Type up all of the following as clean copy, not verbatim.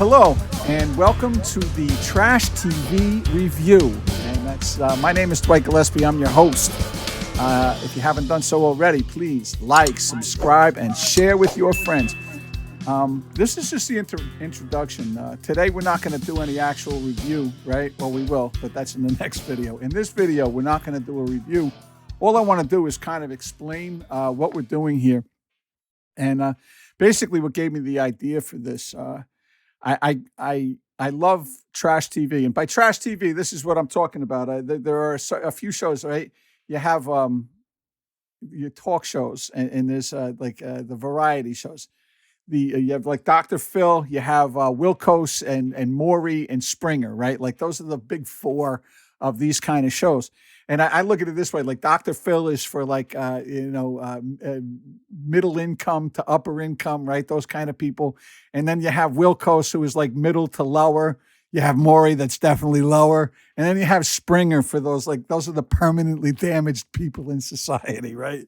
Hello, and welcome to the Trash TV Review. And that's my name is Dwight Gillespie. I'm your host. If you haven't done so already, please like, subscribe, and share with your friends. This is just the introduction. Today, we're not going to do any actual review, right? Well, we will, but that's in the next video. In this video, we're not going to do a review. All I want to do is kind of explain what we're doing here. And basically, what gave me the idea for this, I love trash TV, and by trash TV, this is what I'm talking about. There are a few shows, right? You have your talk shows, and there's the variety shows. You have like Dr. Phil, you have Wilkos and Maury and Springer, right? Like those are the big four of these kind of shows. And I look at it this way, like Dr. Phil is for middle income to upper income, right? Those kind of people. And then you have Wilkos, who is like middle to lower. You have Maury, that's definitely lower. And then you have Springer for those are the permanently damaged people in society, right?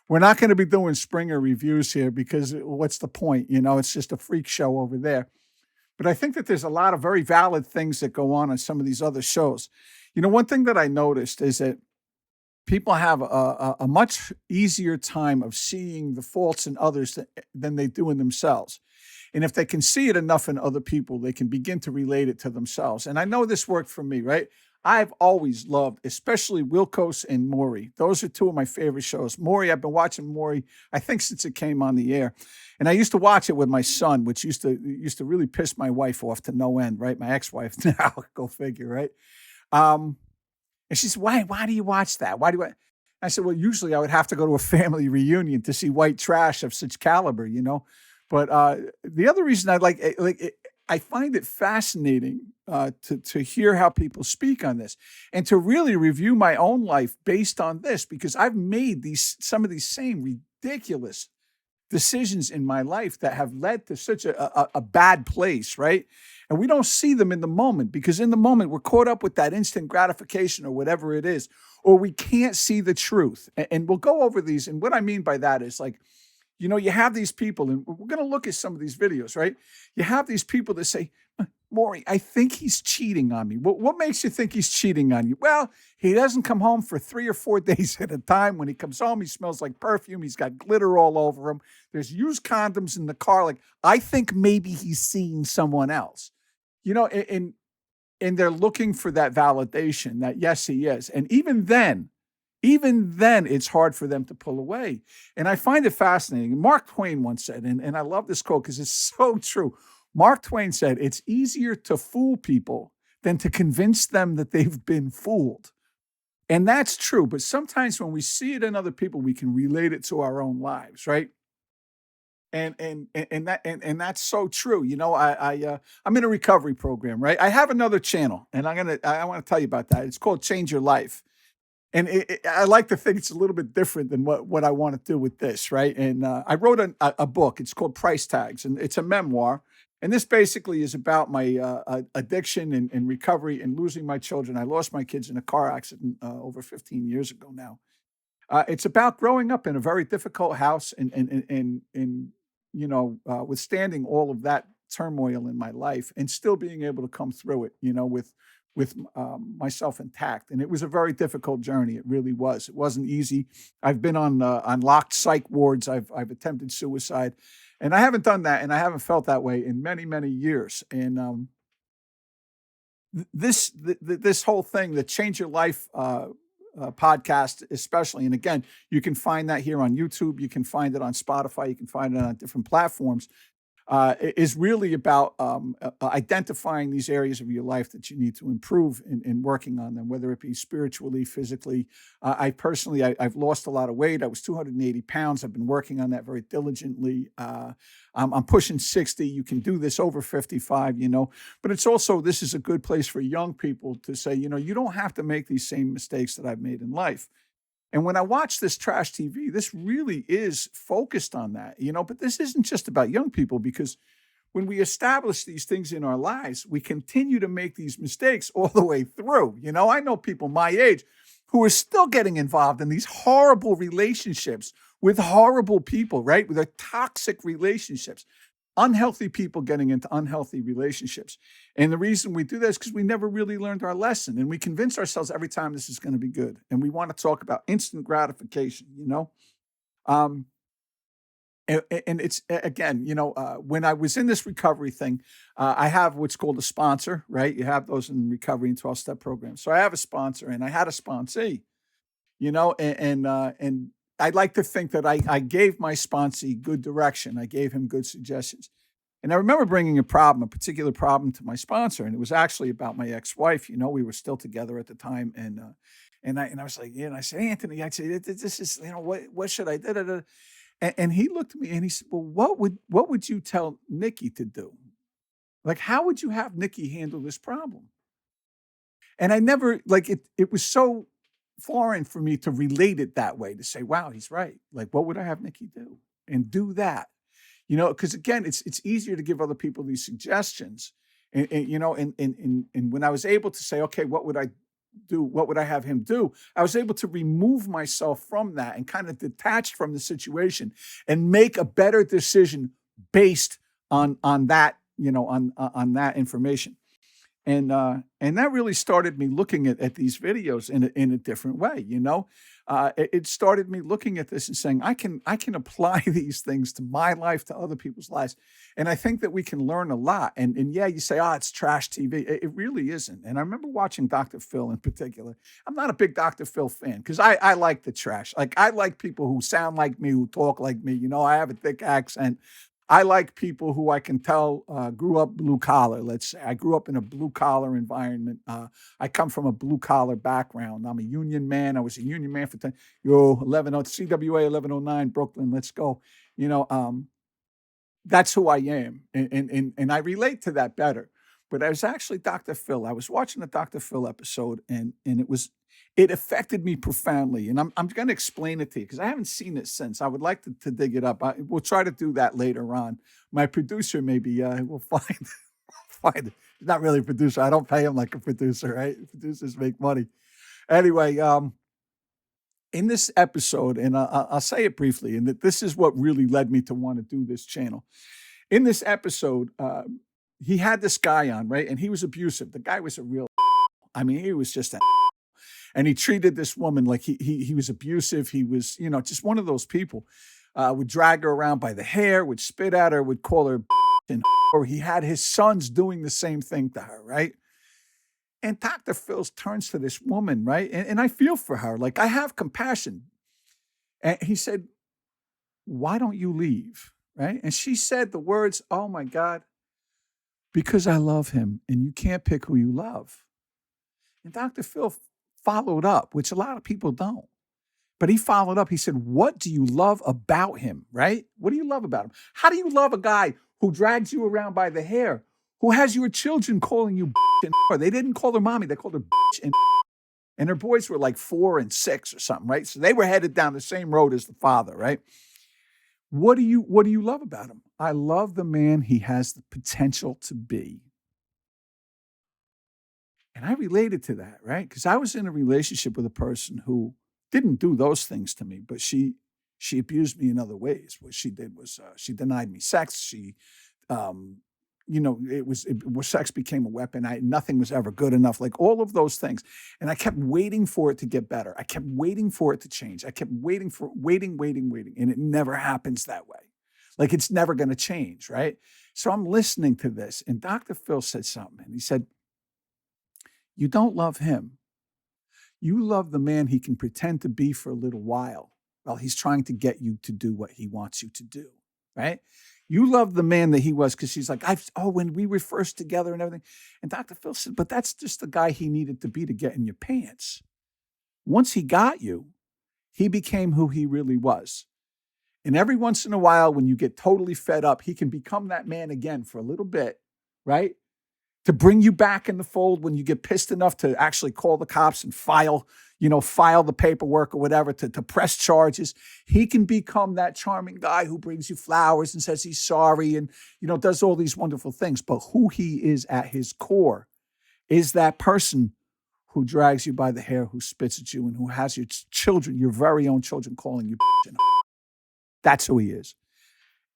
We're not going to be doing Springer reviews here because what's the point? It's just a freak show over there. But I think that there's a lot of very valid things that go on some of these other shows. One thing that I noticed is that people have a much easier time of seeing the faults in others than they do in themselves. And if they can see it enough in other people, they can begin to relate it to themselves. And I know this worked for me, right? I've always loved, especially Wilkos and Maury. Those are two of my favorite shows. Maury, I've been watching Maury, I think, since it came on the air. And I used to watch it with my son, which used to really piss my wife off to no end, right? My ex-wife now, go figure, right? And she said, why do you watch that? I said, well, usually I would have to go to a family reunion to see white trash of such caliber, But the other reason I find it fascinating to hear how people speak on this and to really review my own life based on this, because I've made some of these same ridiculous decisions in my life that have led to such a bad place, right? And we don't see them in the moment because in the moment we're caught up with that instant gratification or whatever it is, or we can't see the truth. And we'll go over these. And what I mean by that is you have these people, and we're going to look at some of these videos, right? You have these people that say, Maury, I think he's cheating on me. What makes you think he's cheating on you? Well, he doesn't come home for 3 or 4 days at a time. When he comes home, he smells like perfume. He's got glitter all over him. There's used condoms in the car. I think maybe he's seeing someone else. And they're looking for that validation that, yes, he is. And even then, it's hard for them to pull away. And I find it fascinating. Mark Twain once said, and I love this quote because it's so true. Mark Twain said, it's easier to fool people than to convince them that they've been fooled. And that's true. But sometimes when we see it in other people, we can relate it to our own lives, right? And that's so true. I'm in a recovery program, right? I have another channel, and I want to tell you about that. It's called Change Your Life. And I like to think it's a little bit different than what I want to do with this, right? And I wrote a book. It's called Price Tags, and it's a memoir. And this basically is about my addiction and recovery and losing my children. I lost my kids in a car accident over 15 years ago now. It's about growing up in a very difficult house and withstanding all of that turmoil in my life and still being able to come through it, with myself intact. And it was a very difficult journey. It really was. It wasn't easy. I've been on locked psych wards. I've attempted suicide, and I haven't done that, and I haven't felt that way in many, many years. And this whole thing, the Change Your Life podcast, especially, and again, you can find that here on YouTube. You can find it on Spotify. You can find it on different platforms. Is really about identifying these areas of your life that you need to improve in working on them, whether it be spiritually, physically. I've lost a lot of weight. I was 280 pounds. I've been working on that very diligently. I'm pushing 60. You can do this over 55, but it's also, this is a good place for young people to say, you don't have to make these same mistakes that I've made in life. And when I watch this trash TV, this really is focused on that, but this isn't just about young people, because when we establish these things in our lives, we continue to make these mistakes all the way through. I know people my age who are still getting involved in these horrible relationships with horrible people, right? With their toxic relationships. unhealthy people getting into unhealthy relationships. And the reason we do that is because we never really learned our lesson. And we convince ourselves every time this is going to be good. And we want to talk about instant gratification, you know? Um, and it's again, when I was in this recovery thing, I have what's called a sponsor, right? You have those in recovery and 12-step programs. So I have a sponsor and I had a sponsee, and I'd like to think that I gave my sponsee good direction. I gave him good suggestions. And I remember bringing a particular problem to my sponsor, and it was actually about my ex-wife. We were still together at the time, and I was like, and I said, Anthony, I said, this is, what should I do? And he looked at me and he said, well, what would you tell Nikki to do? Like, how would you have Nikki handle this problem? And I never, like, it was so foreign for me to relate it that way, to say, wow, he's right. Like, what would I have Nikki do? And do that. Because again, it's easier to give other people these suggestions. And when I was able to say, okay, what would I do? What would I have him do? I was able to remove myself from that and kind of detach from the situation and make a better decision based on that, on that information. And that really started me looking at these videos in a different way. It started me looking at this and saying, I can apply these things to my life, to other people's lives. And I think that we can learn a lot. And yeah, you say, it's trash TV. It really isn't. And I remember watching Dr. Phil in particular. I'm not a big Dr. Phil fan because I like the trash. Like, I like people who sound like me, who talk like me. I have a thick accent. I like people who I can tell grew up blue collar. Let's say I grew up in a blue collar environment. I come from a blue collar background. I'm a union man. I was a union man for 10. CWA 1109 Brooklyn. Let's go. That's who I am, and I relate to that better. But I was actually Dr. Phil. I was watching a Dr. Phil episode, and it affected me profoundly. And I'm going to explain it to you because I haven't seen it since. I would like to dig it up. We'll try to do that later on. My producer maybe will find it. He's not really a producer. I don't pay him like a producer, right? Producers make money. Anyway, in this episode, and I'll say it briefly, and that this is what really led me to want to do this channel. In this episode, he had this guy on, right? And he was abusive. The guy was a real, he was just and he treated this woman like he was abusive. He was, just one of those people. Would drag her around by the hair, would spit at her, would call her and or he had his sons doing the same thing to her, right? And Dr. Phil turns to this woman, right? And I feel for her. Like, I have compassion. And he said, why don't you leave? Right? And she said the words, oh my God, because I love him and you can't pick who you love. And Dr. Phil followed up, which a lot of people don't. But he followed up. He said, what do you love about him? Right? What do you love about him? How do you love a guy who drags you around by the hair, who has your children calling you and they didn't call her mommy, they called her and her boys were like 4 and 6 or something, right? So they were headed down the same road as the father, right? What do you love about him? I love the man he has the potential to be. And I related to that, right? Because I was in a relationship with a person who didn't do those things to me, but she abused me in other ways. What she did was she denied me sex. She sex became a weapon. Nothing was ever good enough, like all of those things. And I kept waiting for it to get better. I kept waiting for it to change. I kept waiting. And it never happens that way. Like, it's never going to change, right? So I'm listening to this, and Dr. Phil said something, and he said, you don't love him. You love the man he can pretend to be for a little while he's trying to get you to do what he wants you to do, right? You love the man that he was because she's like, when we were first together and everything. And Dr. Phil said, but that's just the guy he needed to be to get in your pants. Once he got you, he became who he really was. And every once in a while, when you get totally fed up, he can become that man again for a little bit, right? To bring you back in the fold when you get pissed enough to actually call the cops and file the paperwork or whatever to press charges. He can become that charming guy who brings you flowers and says he's sorry and, does all these wonderful things. But who he is at his core is that person who drags you by the hair, who spits at you, and who has your children, your very own children, calling you. That's who he is.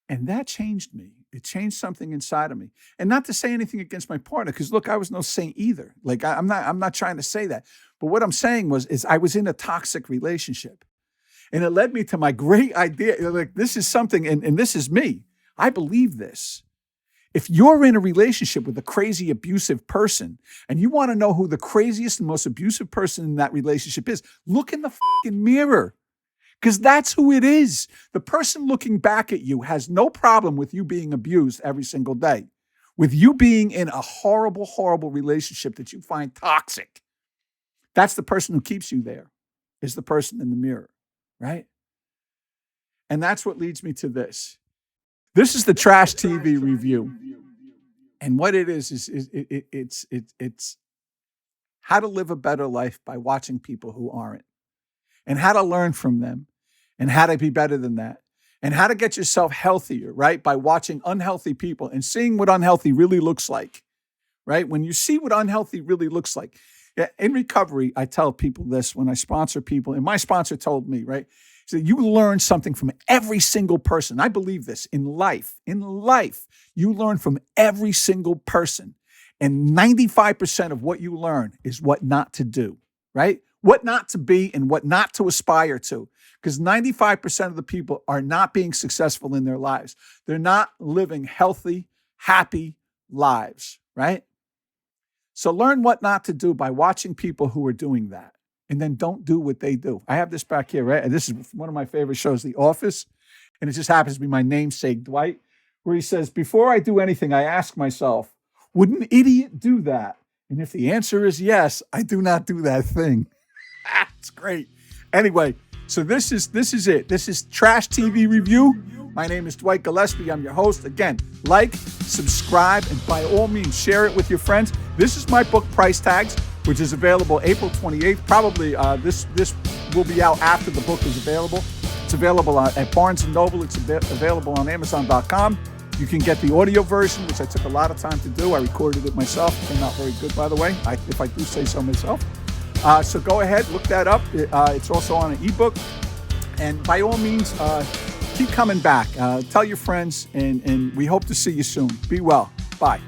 And that changed me. It changed something inside of me. And not to say anything against my partner, because look, I was no saint either. Like I'm not trying to say that. But what I'm saying is I was in a toxic relationship. And it led me to my great idea. Like, this is something, and this is me. I believe this. If you're in a relationship with a crazy abusive person and you want to know who the craziest and most abusive person in that relationship is, look in the fucking mirror. Because that's who it is. The person looking back at you has no problem with you being abused every single day, with you being in a horrible, horrible relationship that you find toxic. That's the person who keeps you there, is the person in the mirror, right? And that's what leads me to this. This is the Trash TV review. And what it is it's how to live a better life by watching people who aren't, and how to learn from them, and how to be better than that, and how to get yourself healthier, right? By watching unhealthy people and seeing what unhealthy really looks like, right? When you see what unhealthy really looks like. In recovery, I tell people this when I sponsor people, and my sponsor told me, right? So you learn something from every single person. I believe this in life. In life, you learn from every single person. And 95% of what you learn is what not to do, right? What not to be and what not to aspire to. Because 95% of the people are not being successful in their lives. They're not living healthy, happy lives, right? So learn what not to do by watching people who are doing that. And then don't do what they do. I have this back here, right? And this is one of my favorite shows, The Office. And it just happens to be my namesake, Dwight, where he says, before I do anything, I ask myself, would an idiot do that? And if the answer is yes, I do not do that thing. It's great. Anyway, so this is it. This is Trash TV Review. My name is Dwight Gillespie. I'm your host. Again, like, subscribe, and by all means, share it with your friends. This is my book, Price Tags, which is available April 28th. Probably this will be out after the book is available. It's available at Barnes & Noble. It's available on Amazon.com. You can get the audio version, which I took a lot of time to do. I recorded it myself. It turned out very good, by the way, if I do say so myself. So go ahead, look that up. It's also on an ebook. And by all means, keep coming back. Tell your friends, and we hope to see you soon. Be well. Bye.